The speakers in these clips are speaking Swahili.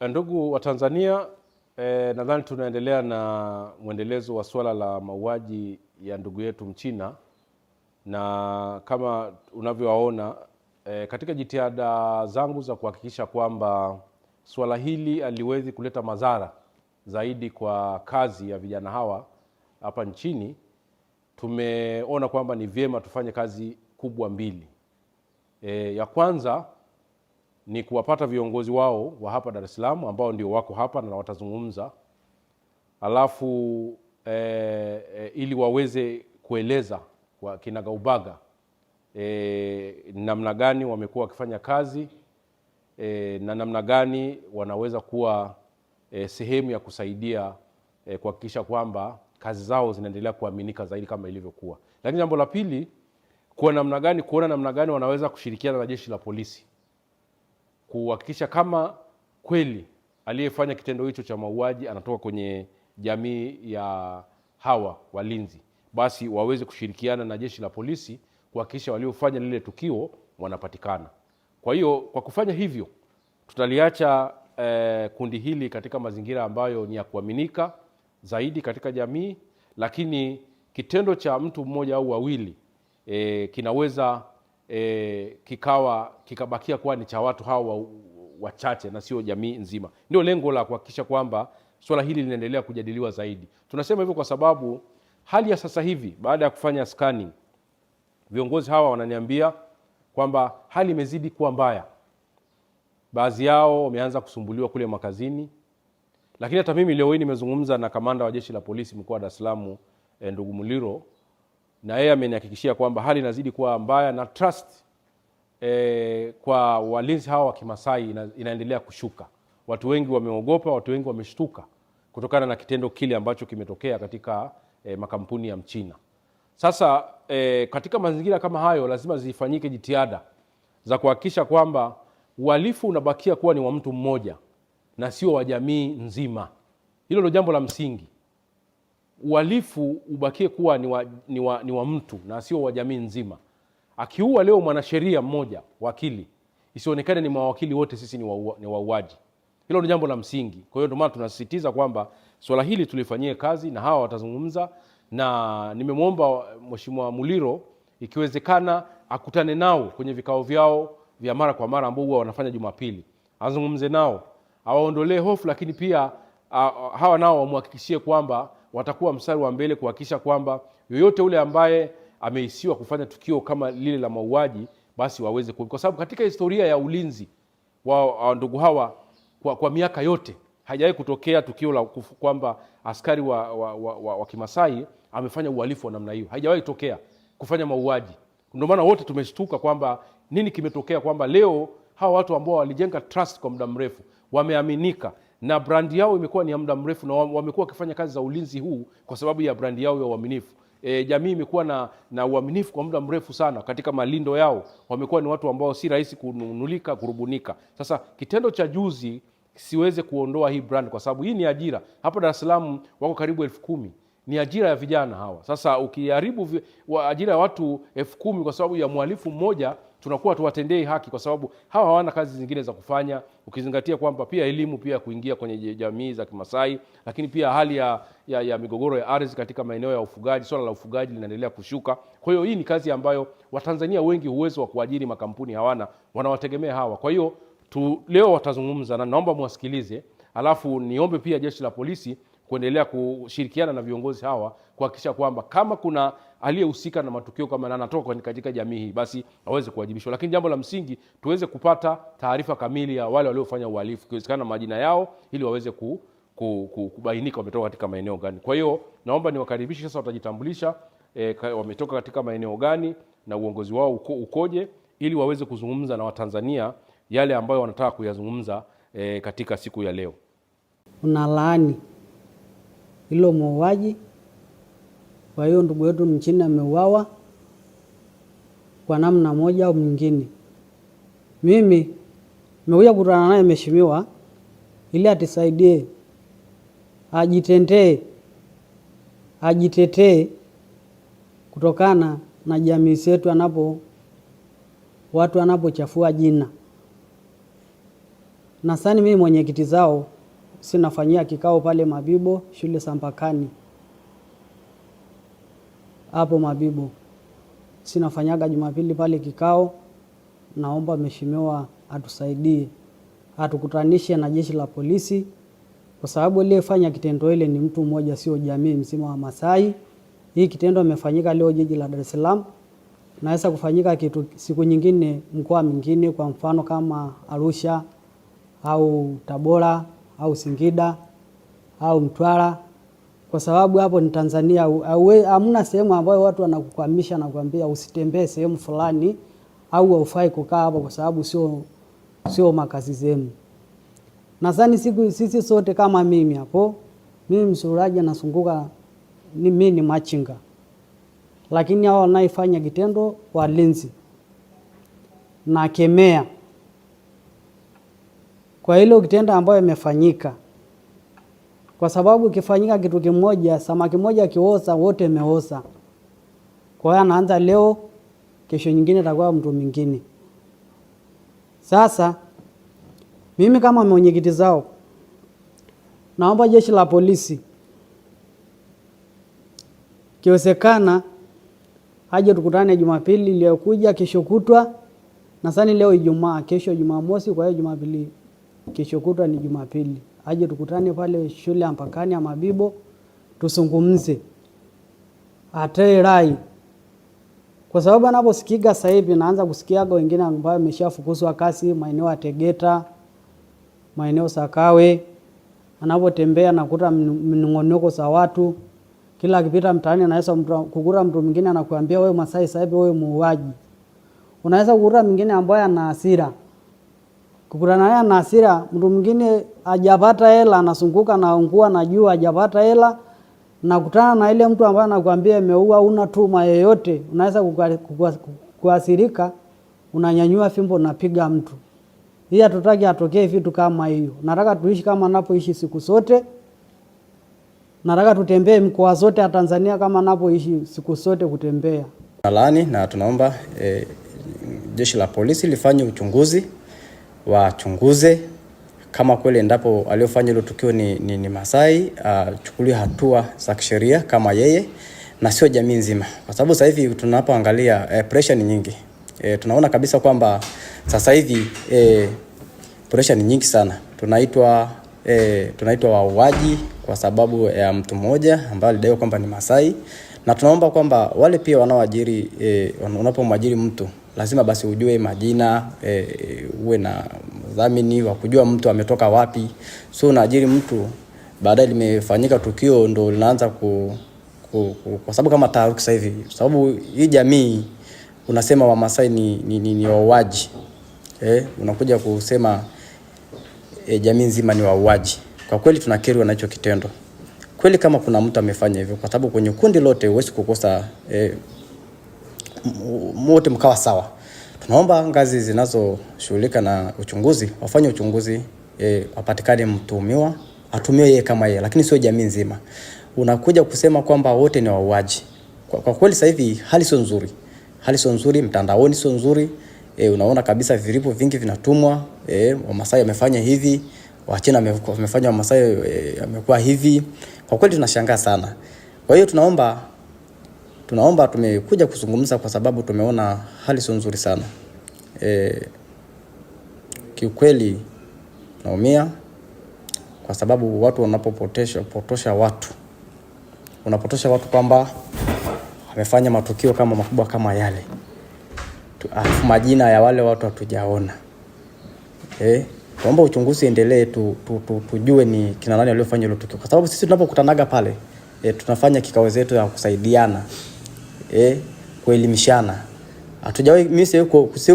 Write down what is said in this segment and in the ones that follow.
Ndugu wa Tanzania, nadhani tunaendelea na mwendelezo wa swala la mauaji ya ndugu yetu Mchina, na kama unavyowaona katika jitihada zangu za kuhakikisha kwamba swala hili aliwezi kuleta madhara zaidi kwa kazi ya vijana hawa hapa nchini, tumeona kwamba ni vyema tufanye kazi kubwa mbili. Ya kwanza ni kuwapata viongozi wao wa hapa Dar es Salaam ambao ndio wako hapa na watazungumza, alafu ili waweze kueleza kwa kinagaubaga namna gani wamekuwa wakifanya kazi na namna gani wanaweza kuwa sehemu ya kusaidia kuhakikisha kwamba kazi zao zinaendelea kuaminika zaidi kama ilivyokuwa. Lakini jambo la pili, kuona namna gani wanaweza kushirikiana na jeshi la polisi kuhakikisha kama kweli aliyefanya kitendo hicho cha mauaji anatoka kwenye jamii ya hawa walinzi, basi waweze kushirikiana na jeshi la polisi kuhakikisha waliofanya lile tukio wanapatikana. Kwa hiyo kwa kufanya hivyo tutaliacha kundi hili katika mazingira ambayo ni ya kuaminika zaidi katika jamii, lakini kitendo cha mtu mmoja au wawili kinaweza kikabakia kuwa ni cha watu hawa wachache na sio jamii nzima. Ndio lengo la kuhakikisha kwamba swala hili linaendelea kujadiliwa zaidi. Tunasema hivyo kwa sababu hali ya sasa hivi, baada ya kufanya scanning, viongozi hawa wananiambia kwamba hali imezidi kuwa mbaya. Baadhi yao wameanza kusumbuliwa kule makazini, lakini hata mimi leo hii nimezungumza na kamanda wa jeshi la polisi mkoa wa Dar es Salaam ndugu Muliro, na yeye amenihakikishia kwamba hali inazidi kuwa mbaya na trust kwa walinzi hawa wa Kimasai inaendelea kushuka. Watu wengi wameogopa, watu wengi wameshtuka kutokana na kitendo kile ambacho kimetokea katika makampuni ya Mchina. Sasa katika mazingira kama hayo lazima zifanyike jitihada za kuhakikisha kwamba uhalifu unabakia kuwa ni wa mtu mmoja na sio wa jamii nzima. Hilo ndio jambo la msingi. Uhalifu ubakie kuwa ni wa mtu na sio wa jamii nzima. Akiua leo mwanasheria mmoja, wakili, isionekane ni mawakili wote sisi ni wauaji. Hilo ndio jambo la msingi. Kwa hiyo ndio maana tunasisitiza kwamba swala hili tulifanyie kazi na hawa watazungumza, na nimemwomba Mheshimiwa Muliro ikiwezekana akutane nao kwenye vikao vyao vya mara kwa mara ambao huwa wanafanya Jumapili. Azungumze nao, awaondolee hofu, lakini pia hawa nao wamhakikishie kwamba watakuwa mstari wa mbele kuhakikisha kwamba yoyote ule ambaye amehisiwa kufanya tukio kama lile la mauaji basi waweze kwa sababu katika historia ya ulinzi wa ndugu hawa kwa miaka yote haijawahi kutokea tukio la kwamba askari wa Kimasai amefanya uhalifu wa namna hiyo. Haijawahi tokea kufanya mauaji. Ndio maana wote tumeshtuka kwamba nini kimetokea, kwamba leo hawa watu ambao walijenga trust kwa muda mrefu wameaminika na brandi yao imekuwa ni ya muda mrefu na wamekuwa wakifanya kazi za ulinzi huu kwa sababu ya brandi yao ya uaminifu. Jamii imekuwa na uaminifu kwa muda mrefu sana katika malindo yao. Wamekuwa ni watu ambao si rahisi kununulika, kurubunika. Sasa kitendo cha juzi siweze kuondoa hii brand kwa sababu hii ni ajira. Hapa Dar es Salaam wako karibu 10,000. Ni ajira ya vijana hawa. Sasa ukiharibu ajira ya watu 10,000 kwa sababu ya mhalifu mmoja, tunakuwa tuwatendei haki kwa sababu hawa hawana kazi zingine za kufanya, ukizingatia kwamba pia elimu pia kuingia kwenye jamii za Kimasai, lakini pia hali ya migogoro ya ardhi katika maeneo ya ufugaji, swala la ufugaji linaendelea kushuka. Kwa hiyo hii ni kazi ambayo Watanzania wengi uwezo wa kuajiri makampuni hawana, wanawategemea hawa. Kwa hiyo leo watazungumza na naomba muwasikilize, alafu niombe pia jeshi la polisi kuendelea kushirikiana na viongozi hawa kuhakikisha kwamba kama kuna aliyehusika na matukio kama na anatoka katika jamii hii basi aweze kuwajibishwa. Lakini jambo la msingi tuweze kupata taarifa kamili ya wale waliofanya uhalifu, ikiwezekana majina yao, ili waweze kubainika wametoka katika maeneo gani. Kwa hiyo naomba niwakaribishe sasa, watajitambulisha wametoka katika maeneo gani na uongozi wao ukoje, ili waweze kuzungumza na Watanzania yale ambayo wanataka kuyazungumza katika siku ya leo. Unalaani hilo mauaji. Kwa hiyo ndugu yetu Mchina ameuawa kwa namna moja au nyingine. Mimi nimekuja kukutana naye mheshimiwa ili atusaidie, ajitetee kutokana na jamii zetu watu wanapochafua jina. Na sasa mimi mwenyekiti zao sinafanyia kikao pale Mabibo shule Sampakani. Hapo Mabibo sinafanyaga Jumapili pale kikao. Naomba mheshimiwa atusaidie, atukutanishe na jeshi la polisi, kwa sababu aliyefanya kitendo ile ni mtu mmoja, sio jamii mzima wa Masai. Hii kitendo imefanyika leo jiji la Dar es Salaam, naweza kufanyika kitu siku nyingine mkoa mwingine, kwa mfano kama Arusha au Tabora au Singida au Mtwara, kwa sababu hapo ni Tanzania. Hamna sehemu ambayo watu wanakukwamisha na kuambia usitembee sehemu fulani au haufai kukaa hapo kwa sababu sio makazi zenu. Nadhani sisi sote kama mimi hapo, mimi msuraji nasunguka, mimi ni machinga, lakini hao wanaifanya kitendo walinzi na kemea kwa hilo kitendo ambayo imefanyika, kwa sababu ikifanyika kitu kimoja, samaki moja kioza wote meoza. Kwa hiyo anaanza leo, kesho nyingine atakuwa mtu mwingine. Sasa mimi kama mwenyekiti zao naomba jeshi la polisi kiwezekana aje tukutane Jumapili iliyokuja, kesho kutwa. Na sasa leo Ijumaa, kesho Jumamosi, kwa hiyo Jumapili kesho kutwa ni Jumapili. Aje tukutane pale shule ya Mpakani ya Mabibo tusungumze. Atoe rai. Kwa sababu anaposikiga sasa hivi naanza kusikiaga wengine ambao wameshafukuzwa kazi maeneo ya Tegeta, maeneo Sakawe, anapotembea nakuta minong'onoko za watu. Kila akipita mtaani anaweza kukura mtu mwingine anakuambia wewe Masai sasa hivi wewe muuaji. Unaweza kukura mwingine ambaye ana hasira. Kukutana naye ana hasira, mtu mwingine hajapata hela anasunguka na ungua na juu hajapata hela, na kutana na ile mtu ambaye anakuambia ameua una tuma yoyote, unaweza kuasirika, unanyanyua fimbo unapiga mtu. Hii hatutaki atokee vitu kama hiyo. Nataka tuishi kama napoishi siku zote. Nataka tutembee mkoa zote ya Tanzania kama napoishi siku zote kutembea. Nalani na tunaomba jeshi la polisi lifanye uchunguzi, wachunguze kama kweli endapo aliyofanya hilo tukio ni Masai, chukulia hatua za kisheria kama yeye na sio jamii nzima. Kwa sababu sasa hivi tunapoangalia pressure ni nyingi. Tunaona kabisa kwamba sasa hivi pressure ni nyingi sana. Tunaitwa wauaji kwa sababu ya mtu mmoja ambaye alidai kwamba ni Masai, na tunaomba kwamba wale pia wanaoajiri unapomwajiri mtu lazima basi ujue majina, uwe na dhamini wa kujua mtu ametoka wapi. So unaajiri mtu baadaye limefanyika tukio ndo linaanza kwa sababu kama taharuki sasa hivi. Sababu hii jamii unasema wa Masai ni wauaji. Unakuja kusema jamii nzima ni wauaji. Kwa kweli tunakiri na hicho kitendo. Kweli kama kuna mtu amefanya hivyo, kwa sababu kwenye kundi lote huwezi kukosa wote mkawa sawa. Tunaomba ngazi zinazoshughulika na uchunguzi wafanye uchunguzi, wapatikane mtuhumiwa, atumiwe yeye kama yeye, lakini sio jamii nzima. Unakuja kusema kwamba wote ni wauaji. Kwa kweli sasa hivi hali sio nzuri. Hali sio nzuri, mtandaoni sio nzuri. Unaona kabisa vilipo vingi vinatumwa, Wamasai wamefanya hivi, Wachina wamefanya Wamasai amekuwa hivi. Kwa kweli tunashangaa sana. Kwa hiyo tunaomba tumekuja kuzungumza kwa sababu tumeona hali sio nzuri sana. Kiukweli naumia kwa sababu watu wanapopotosha watu. Unapotosha watu kwamba wamefanya matukio kama makubwa kama yale. Majina ya wale watu hatujaona. Tuomba uchunguzi endelee, tujue ni kina nani waliofanya hilo tukio. Kwa sababu sisi tunapokutanaga pale, tunafanya kikao zetu ya kusaidiana, kuelimishana. Hatujawahi mimi sio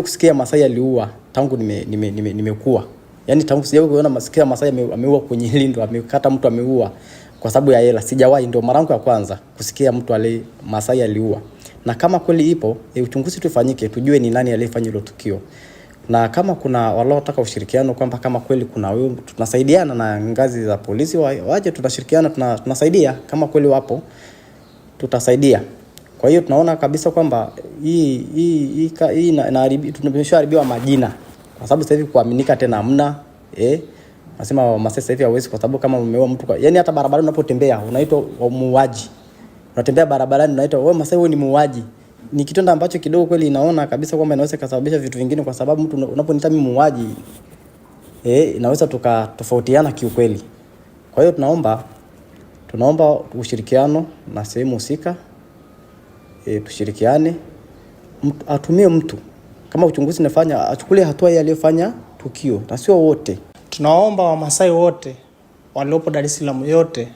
kusikia Masai aliua tangu nimekuwa. Yaani tangu sijawahi kuona Masai ameua kwenye lindo, amekata mtu ameua kwa sababu ya hela. Sijawahi, ndio mara yangu ya kwanza kusikia mtu Masai aliua. Na kama kweli ipo, uchunguzi tufanyike, tujue ni nani aliyefanya hilo tukio. Na kama kuna wanaotaka ushirikiano kwamba kama kweli kuna wewe, tunasaidiana na ngazi za polisi waje, tunashirikiana, tunasaidia kama kweli wapo, tutasaidia. Kwa hiyo tunaona kabisa kwamba hii tunameshaharibiwa majina. Kwa sababu sasa hivi kuaminika tena hamna. Nasema Wamasai sasa hivi hawezi, kwa sababu kama umeua mtu, yani hata barabarani unapotembea unaitwa muuaji. Unatembea barabarani unaitwa wewe Masai, wewe ni muuaji. Ni kitendo ambacho kidogo kweli inaona kabisa kwamba inaweza kusababisha vitu vingine, kwa sababu mtu unaponiita mimi muuaji inaweza tukatofautiana kiukweli. Kwa hiyo tunaomba ushirikiano na sehemu husika, tushirikiane, atumie mtu kama uchunguzi unafanya achukue hatua ile aliyofanya tukio, na sio wote. Tunaomba Wamasai wote waliopo Dar es Salaam yote,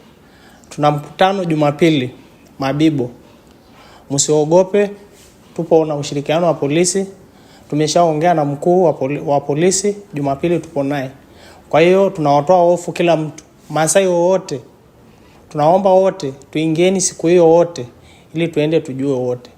tuna mkutano Jumapili Mabibo, msiogope, tupo na ushirikiano wa polisi. Tumeshaongea na mkuu wa polisi, Jumapili tupo naye. Kwa hiyo tunawatoa hofu kila mtu, Masai wote. Tunaomba wote tuingieni siku hiyo wote, ili tuende tujue wote.